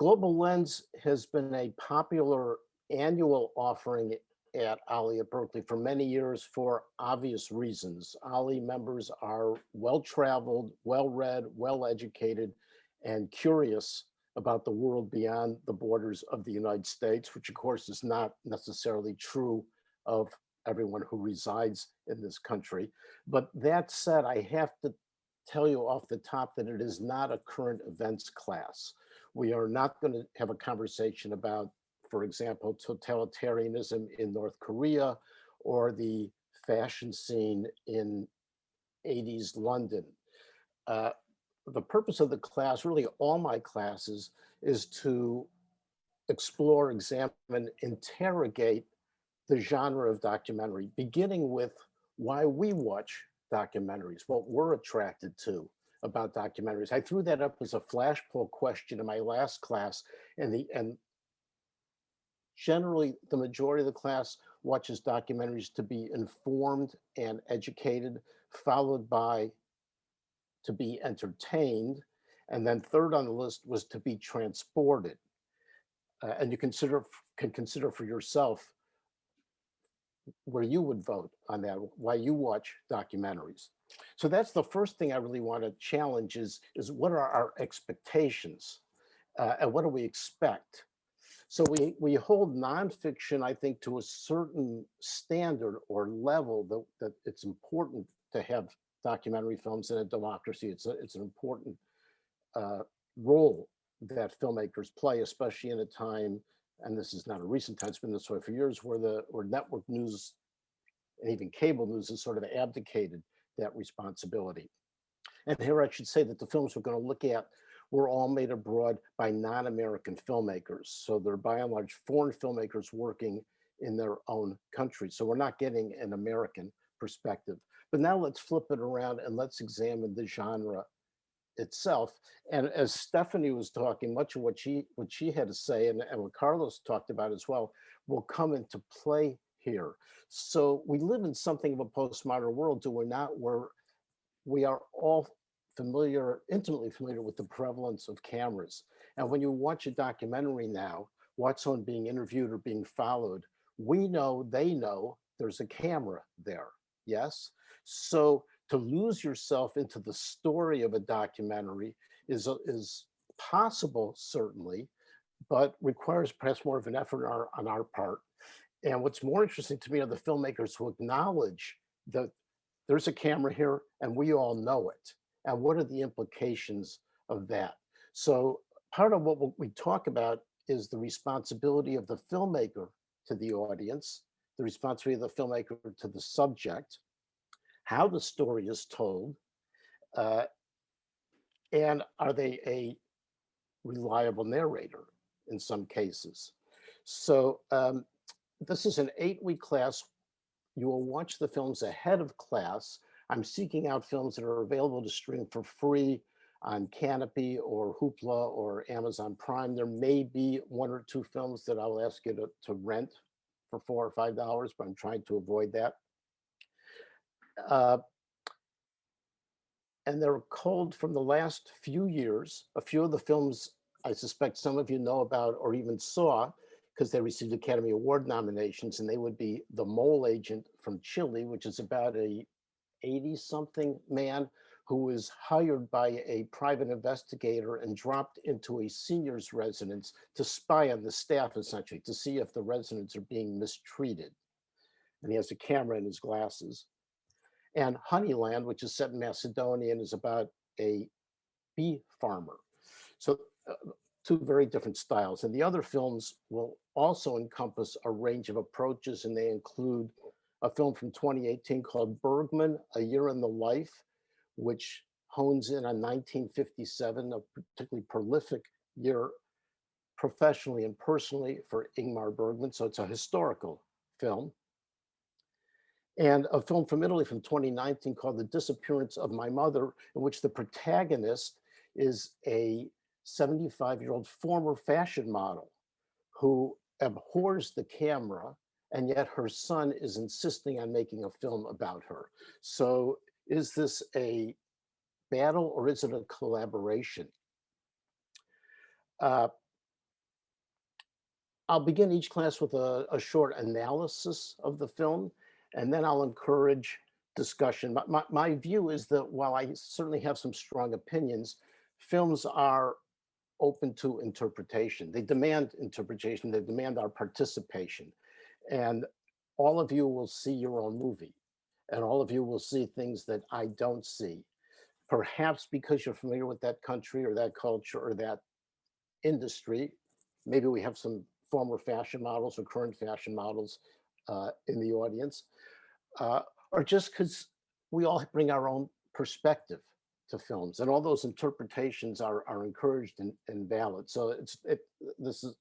Global Lens has been a popular annual offering at OLLI at Berkeley for many years for obvious reasons. OLLI members are well-traveled, well-read, well-educated, and curious about the world beyond the borders of the United States, which of course is not necessarily true of everyone who resides in this country. But that said, I have to tell you off the top that it is not a current events class. We are not going to have a conversation about, for example, totalitarianism in North Korea or the fashion scene in 80s London. The purpose of the class, really all my classes, is to explore, examine, interrogate the genre of documentary, beginning with why we watch documentaries, what we're attracted to about documentaries. I threw that up as a flash poll question in my last class, and generally the majority of the class watches documentaries to be informed and educated, followed by to be entertained, and then third on the list was to be transported. And you can consider for yourself where you would vote on that, why you watch documentaries. So that's the first thing I really want to challenge is what are our expectations and what do we expect? So we hold nonfiction, I think, to a certain standard or level that it's important to have documentary films in a democracy. It's an important role that filmmakers play, especially in a time, and this is not a recent time, it's been this way for years, where network news and even cable news has sort of abdicated that responsibility. And here I should say that the films we're going to look at were all made abroad by non-American filmmakers. So they're by and large foreign filmmakers working in their own country. So we're not getting an American perspective. But now let's flip it around and let's examine the genre itself. And as Stephanie was talking, much of what she had to say and what Carlos talked about as well will come into play here. So we live in something of a postmodern world, do we not, where we are all intimately familiar with the prevalence of cameras. And when you watch a documentary now, watch someone being interviewed or being followed, we know, they know there's a camera there, yes? So to lose yourself into the story of a documentary is possible, certainly, but requires perhaps more of an effort on our part. And what's more interesting to me are the filmmakers who acknowledge that there's a camera here and we all know it. And what are the implications of that? So part of what we talk about is the responsibility of the filmmaker to the audience, the responsibility of the filmmaker to the subject, how the story is told, and are they a reliable narrator in some cases. So this is an 8-week class. You will watch the films ahead of class. I'm seeking out films that are available to stream for free on Canopy or Hoopla or Amazon Prime. There may be 1 or 2 films that I'll ask you to rent for $4 or $5, but I'm trying to avoid that. And they're culled from the last few years. A few of the films I suspect some of you know about or even saw because they received Academy Award nominations, and they would be The Mole Agent from Chile, which is about a 80-something man who was hired by a private investigator and dropped into a senior's residence to spy on the staff, essentially, to see if the residents are being mistreated. And he has a camera in his glasses. And Honeyland, which is set in Macedonia and is about a bee farmer. So 2 very different styles. And the other films will also encompass a range of approaches, and they include a film from 2018 called Bergman, A Year in the Life, which hones in on 1957, a particularly prolific year professionally and personally for Ingmar Bergman. So it's a historical film. And a film from Italy from 2019 called The Disappearance of My Mother, in which the protagonist is a 75-year-old former fashion model who abhors the camera, and yet her son is insisting on making a film about her. So is this a battle or is it a collaboration? I'll begin each class with a short analysis of the film, and then I'll encourage discussion. My view is that while I certainly have some strong opinions, films are open to interpretation. They demand interpretation, they demand our participation. And all of you will see your own movie, and all of you will see things that I don't see. Perhaps because you're familiar with that country or that culture or that industry. Maybe we have some former fashion models or current fashion models in the audience, uh, or just because we all bring our own perspective to films, and all those interpretations are encouraged and valid. So this is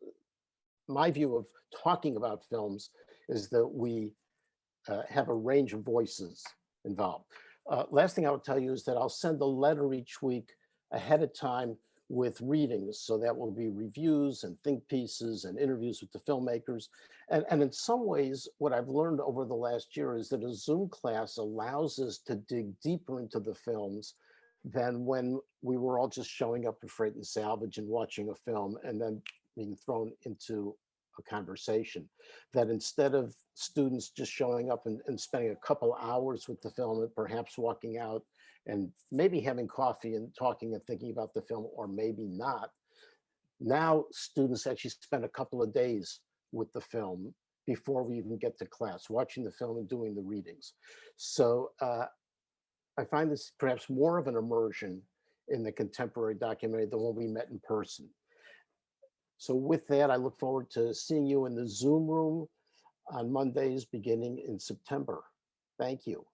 my view of talking about films is that we have a range of voices involved. Last thing I would tell you is that I'll send a letter each week ahead of time with readings. So that will be reviews and think pieces and interviews with the filmmakers. And in some ways, what I've learned over the last year is that a Zoom class allows us to dig deeper into the films than when we were all just showing up for Freight and Salvage and watching a film and then being thrown into a conversation. That instead of students just showing up and spending a couple hours with the film and perhaps walking out and maybe having coffee and talking and thinking about the film, or maybe not, now students actually spend a couple of days with the film before we even get to class, watching the film and doing the readings. So I find this perhaps more of an immersion in the contemporary documentary than when we met in person. So with that, I look forward to seeing you in the Zoom room on Mondays beginning in September. Thank you.